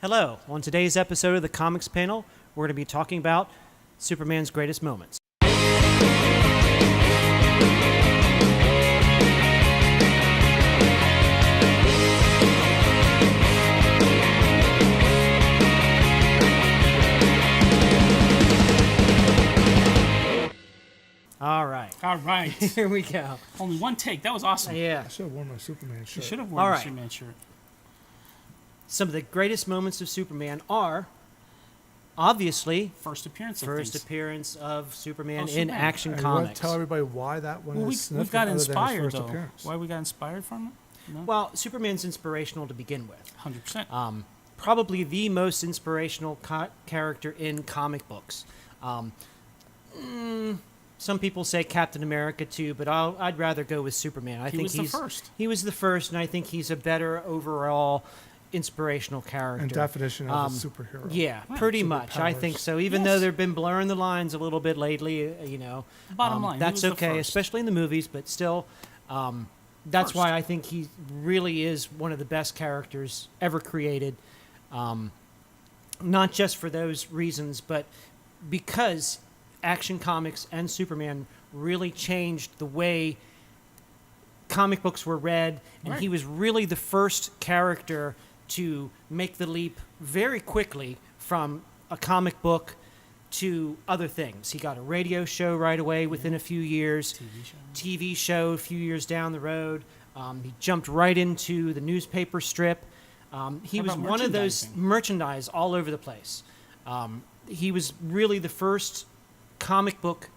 Hello. On today's episode of the Comics Panel, we're going to be talking about Superman's greatest moments. All right. Here we go. Only one take. That was awesome. Yeah. I should have worn my Superman shirt. You should have worn All the right. Superman shirt. Some of the greatest moments of Superman are, obviously, First appearance of first things. appearance of Superman in Superman. Action And you want Comics. to tell everybody why that one Well, is we significant got other than his inspired, first though. appearance. Why we got inspired from it? No? Well, Superman's inspirational to begin with. 100%. Probably the most inspirational character in comic books. Some people say Captain America too, but I'd rather go with Superman. I He think was the he's first. He was the first, and I think he's a better overall inspirational character. And definition of a superhero. Yeah, Right. pretty much. I Superpowers. think so. Even Yes. though they've been blurring the lines a little bit lately, Bottom line, he that's was the okay, first. especially in the movies. But still, that's First. why I think he really is one of the best characters ever created. Not just for those reasons, but because Action Comics and Superman really changed the way comic books were read, and Right. he was really the first character to make the leap very quickly from a comic book to other things. He got a radio show right away within a few years, TV show a few years down the road. He jumped right into the newspaper strip. He How was about one of those merchandising? merchandise all over the place. He was really the first comic book,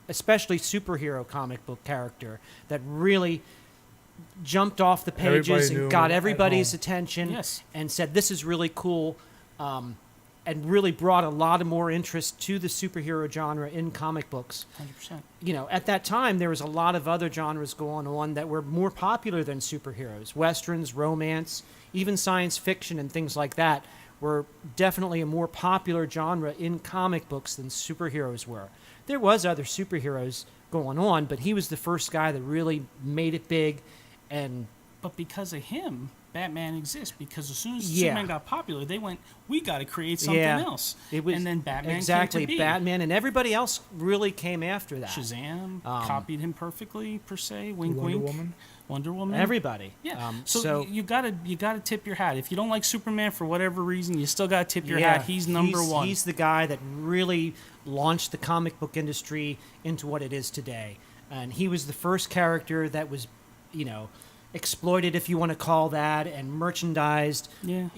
especially superhero comic book character that really jumped off the pages Everybody knew and got him at everybody's home. attention Yes. and said, this is really cool, and really brought a lot of more interest to the superhero genre in comic books. 100%. At that time, there was a lot of other genres going on that were more popular than superheroes. Westerns, romance, even science fiction and things like that were definitely a more popular genre in comic books than superheroes were. There was other superheroes going on, but he was the first guy that really made it big. And But because of him, Batman exists. Because as soon as Yeah. Superman got popular, they went, we got to create something Yeah. else. it was and then Batman exactly came to be. Batman, and everybody else really came after that. Shazam copied him perfectly, per se. Wink, Wonder wink. Woman. Wonder Woman. Everybody. Yeah. So you gotta tip your hat. If you don't like Superman for whatever reason, you still gotta tip your yeah, hat. He's number one. He's the guy that really launched the comic book industry into what it is today. And he was the first character that was, exploited, if you want to call that, and merchandised, Yeah.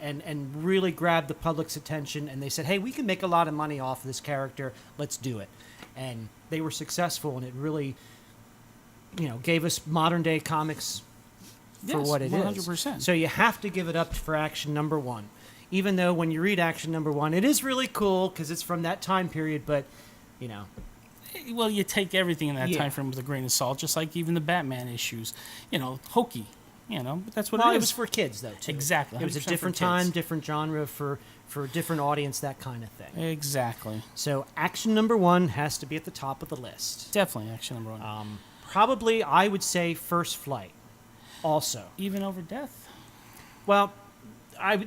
and really grabbed the public's attention. And they said, hey, we can make a lot of money off of this character. Let's do it. And they were successful, and it really, gave us modern day comics for Yes, what it is. 100%. So you have to give it up for Action Number One. Even though when you read Action Number One, it is really cool because it's from that time period, but, Well, you take everything in that Yeah. time frame with a grain of salt, just like even the Batman issues. Hokey. But that's what well, it it is. was for kids, though, too. Exactly, It was a 100% for different kids. time, different genre for a different audience, that kind of thing. Exactly. So Action Number One has to be at the top of the list. Definitely action number one. Probably, I would say First Flight also. Even over death. Well,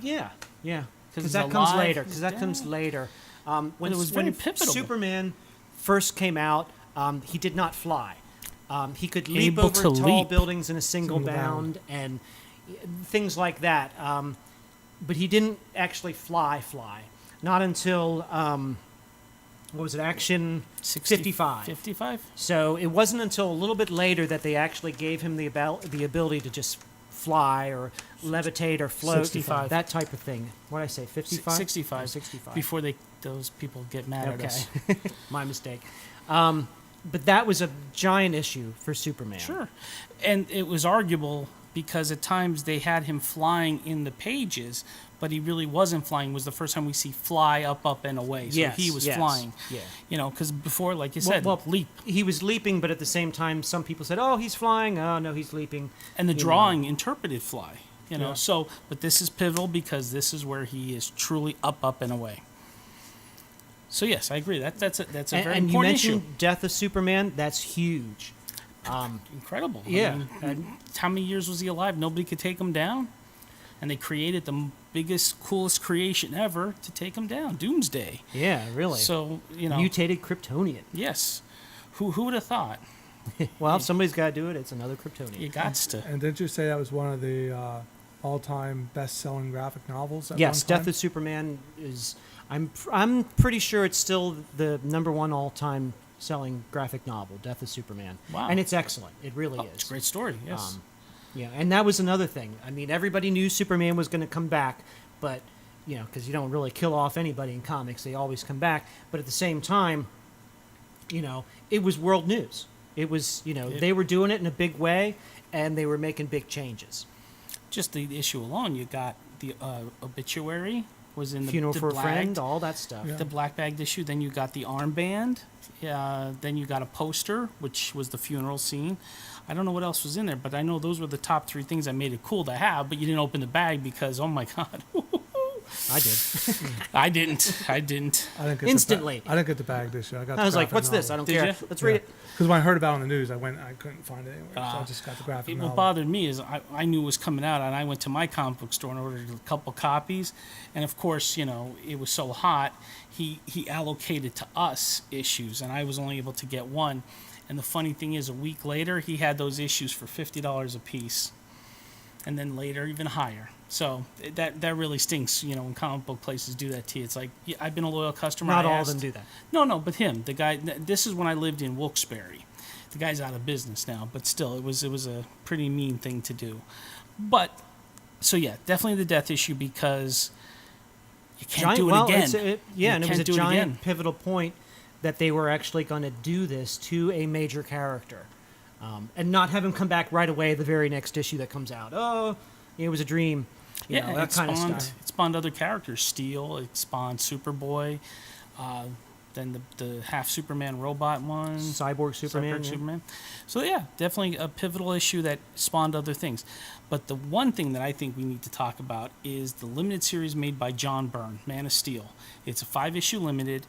yeah. Because he's that comes alive, later. he's Because that comes dead. later. When it was very when pivotal. Superman first came out, he did not fly. He could leap Able over to tall leap. buildings in a single Single bound and things like that. But he didn't actually fly. Not until what was it? Action 55. 55? So it wasn't until a little bit later that they actually gave him the ability to just fly or levitate or float, 65. that type of thing. What did I say? 55. 65. 65. Before those people get mad at Okay, us. my mistake. But that was a giant issue for Superman. Sure. And it was arguable because at times they had him flying in the pages, but he really wasn't flying. It was the first time we see fly up, and away. So Yes, he was yes, flying. yeah. Because before, like you said, Well, leap. He was leaping, but at the same time, some people said, "Oh, he's flying." Oh, no, he's leaping. And the you know. drawing interpreted fly. Yeah. So, but this is pivotal because this is where he is truly up, and away. So yes, I agree. That's a very And you important mentioned issue. Death of Superman. That's huge. Incredible. Yeah. How many years was he alive? Nobody could take him down. and they created the biggest, coolest creation ever to take him down, Doomsday. Yeah, really. So, you know, Mutated Kryptonian. yes. Who would have thought? Well, if somebody's got to do it, it's another Kryptonian. You got to. And didn't you say that was one of the all-time best-selling graphic novels? At Yes, one time? Death of Superman is. I'm pretty sure it's still the #1 all-time selling graphic novel, Death of Superman. Wow. And it's excellent. It really Oh, is. it's a great story, yes. Yeah, and that was another thing. I mean, everybody knew Superman was going to come back, but you know, because you don't really kill off anybody in comics, they always come back. But at the same time, you know, it was world news. It was, you know, they were doing it in a big way, and they were making big changes. Just the issue alone, you got the obituary was in the Funeral the for a black- Friend, all that stuff. Yeah. the black bagged issue. Then you got the armband. Then you got a poster, which was the funeral scene. I don't know what else was in there, but I know those were the top 3 things that made it cool to have. But you didn't open the bag because, oh my god, I did. I didn't. I didn't get Instantly. I didn't get the bag this year. I got. I was like, "What's this? I don't Did care. you? Let's read it." Because when I heard about it on the news, I couldn't find it anywhere, so I Ah. just got the graphic What novel. bothered me is I knew it was coming out, and I went to my comic book store and ordered a couple copies. And of course, you know, it was so hot, he allocated to us issues, and I was only able to get one. And the funny thing is, a week later, he had those issues for $50 a piece, and then later even higher. So that really stinks, you know, when comic book places do that to you. It's like, yeah, I've been a loyal customer. Not I all of asked- them do that. No, but him, the guy. This is when I lived in Wilkes-Barre. The guy's out of business now, but still, it was a pretty mean thing to do. But so yeah, definitely the death issue because you can't do it well, again. and it You was can't a do it giant again. pivotal point that they were actually going to do this to a major character, and not have him come back right away the very next issue that comes out. Oh, it was a dream. You know, that it kind of spawned, stuff. it spawned other characters. Steel, it spawned Superboy, then the half Superman robot one. Cyborg Superman. Cyborg yeah. Superman. So yeah, definitely a pivotal issue that spawned other things. But the one thing that I think we need to talk about is the limited series made by John Byrne, Man of Steel. It's a 5-issue limited.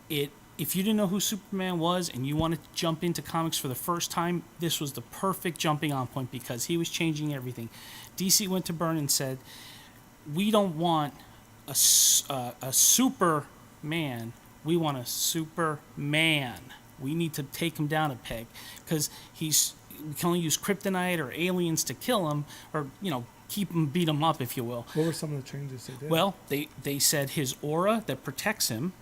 If you didn't know who Superman was and you wanted to jump into comics for the first time, this was the perfect jumping on point because he was changing everything. DC went to Byrne and said, "We don't want a Superman. We want a Superman. We need to take him down a peg because we can only use kryptonite or aliens to kill him, or you know, keep him, beat him up, if you will." What were some of the changes they did? Well, they said his aura that protects him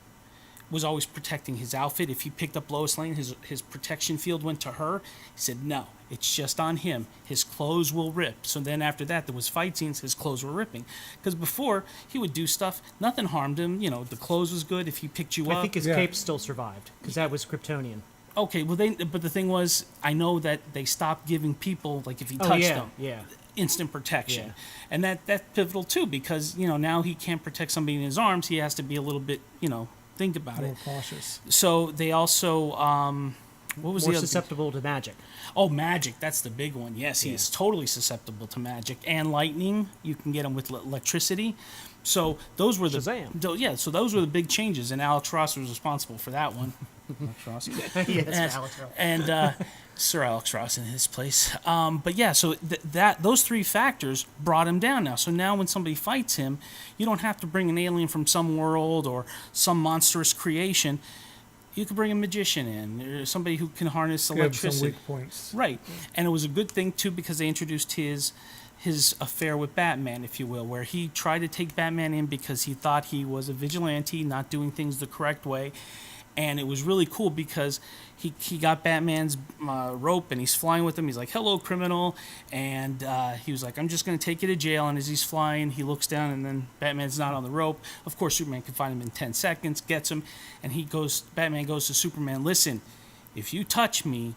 was always protecting his outfit. If he picked up Lois Lane, his protection field went to her. He said, no, it's just on him. His clothes will rip. So then after that, there was fight scenes, his clothes were ripping. Because before, he would do stuff, nothing harmed him. You know, the clothes was good if he picked you up. I think his Yeah. cape still survived because that was Kryptonian. Okay, well, but the thing was, I know that they stopped giving people, like if he Oh touched yeah, them, yeah. instant protection. Yeah. And that's pivotal too, because, you know, now he can't protect somebody in his arms. He has to be a little bit, you know, think about More it. cautious. So they also, what was More the other? susceptible to magic. Oh, magic. That's the big one. Yes, he Yeah. is totally susceptible to magic and lightning. You can get him with electricity. So those were the Shazam. So those were the big changes, and Alex Ross was responsible for that one. Alex Ross. Yes, Alex Ross. And Sir Alex Ross in his place. But yeah, so those 3 factors brought him down now. So now when somebody fights him, you don't have to bring an alien from some world or some monstrous creation. You could bring a magician in, or somebody who can harness Give some electricity. weak points. Right. And it was a good thing too because they introduced his affair with Batman, if you will, where he tried to take Batman in because he thought he was a vigilante, not doing things the correct way. And it was really cool because he got Batman's rope and he's flying with him. He's like, "Hello, criminal." And he was like, "I'm just going to take you to jail." And as he's flying, he looks down and then Batman's not on the rope. Of course, Superman can find him in 10 seconds, gets him. And Batman goes to Superman, "Listen, if you touch me,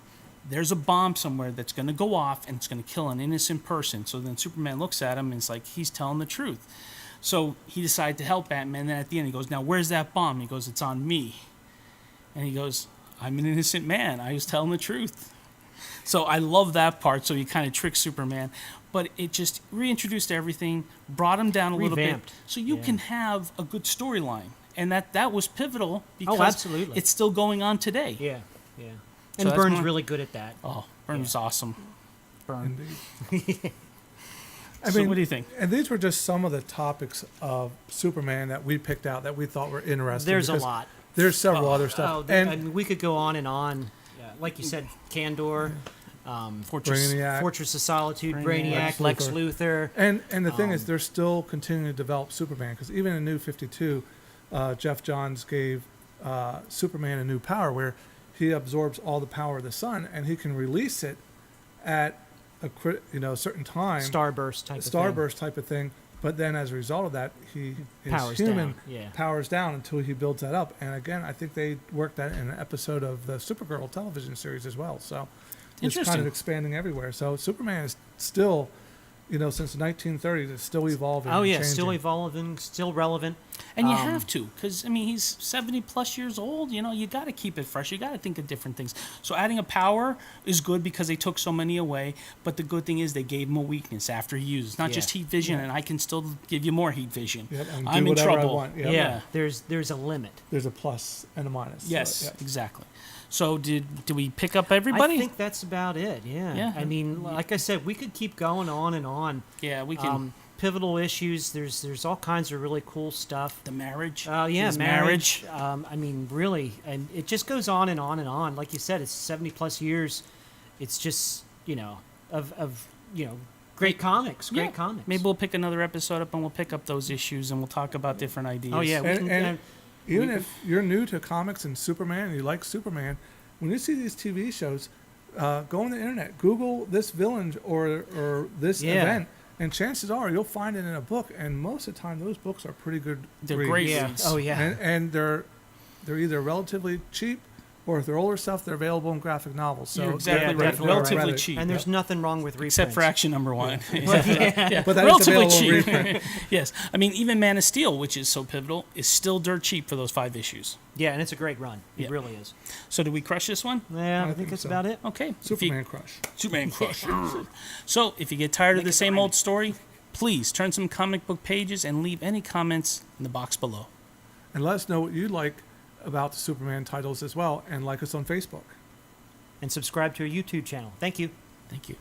there's a bomb somewhere that's going to go off and it's going to kill an innocent person." So then Superman looks at him and it's like, he's telling the truth. So he decided to help Batman. And then at the end, he goes, "Now, where's that bomb?" He goes, "It's on me." And he goes, "I'm an innocent man. I was telling the truth." So I love that part. So he kind of tricks Superman. But it just reintroduced everything, brought him down a little bit. Revamped. So you Yeah. can have a good storyline. And that was pivotal because absolutely. it's still going on today. Yeah, yeah. So And that's Burns one- really good at that. Oh, Burns is awesome. Burn. Indeed. I So mean, what do you think? And these were just some of the topics of Superman that we picked out that we thought were interesting. There's a because lot. There's several other Oh, stuff. I mean, we could go on and on. Like you said, Candor, Fortress. Brainiac. Fortress of Solitude, Brainiac, Brainiac, Lex Luthor. And the thing is, they're still continuing to develop Superman because even in New 52, Jeff Johns gave Superman a new power where he absorbs all the power of the sun and he can release it at a certain time, Starburst type of thing. starburst type of thing. But then as a result of that, his Powers human down, yeah. powers down until he builds that up. And again, I think they worked that in an episode of the Supergirl television series as well. So it's kind Interesting. of expanding everywhere. So Superman is still, since the 1930s, it's still evolving. Oh and yeah, still changing. evolving, still relevant. And you have to, because, I mean, he's 70 plus years old. You got to keep it fresh. You got to think of different things. So adding a power is good because they took so many away. But the good thing is they gave him a weakness after he used. It's not Yeah. just heat vision, and I can still give you more heat vision. Yep, and I'm do in whatever I trouble. want. Yep. Yeah, Yeah. there's a limit. There's a plus and a minus. So, Yes, yep. exactly. So did we pick up everybody? I think that's about it. Yeah. Yeah. I mean, like I said, we could keep going on and on. Yeah, we can. Pivotal issues. There's all kinds of really cool stuff. The marriage. Yeah, His marriage. I mean, really, and it just goes on and on and on. Like you said, it's 70 plus years. It's just of great comics, great Yeah. comics. Maybe we'll pick another episode up and we'll pick up those issues and we'll talk about different ideas. Oh yeah, we And- can, and Even if you're new to comics and Superman and you like Superman, when you see these TV shows, go on the internet, Google this villain or this Yeah. event, and chances are you'll find it in a book. And most of the time, those books are pretty good. They're reads. great yeah. reads. Oh yeah. And they're either relatively cheap, or if they're older stuff, they're available in graphic novels. So You're exactly yeah, right. definitely Relatively right. cheap. And there's nothing wong with reprints. Except for action number one. yeah. But that is Relatively available in cheap. reprint. Yes. I mean, even Man of Steel, which is so pivotal, is still dirt cheap for those 5 issues. Yeah, and it's a great run. It Yeah. really is. So did we crush this one? Yeah, I think think that's so. about it. Okay. Superman Crush. Superman Crush. So if you get tired of Make the it same mine. old story, please turn some comic book pages and leave any comments in the box below. And let us know what you like about the Superman titles as well, and like us on Facebook. And subscribe to our YouTube channel. Thank you. Thank you.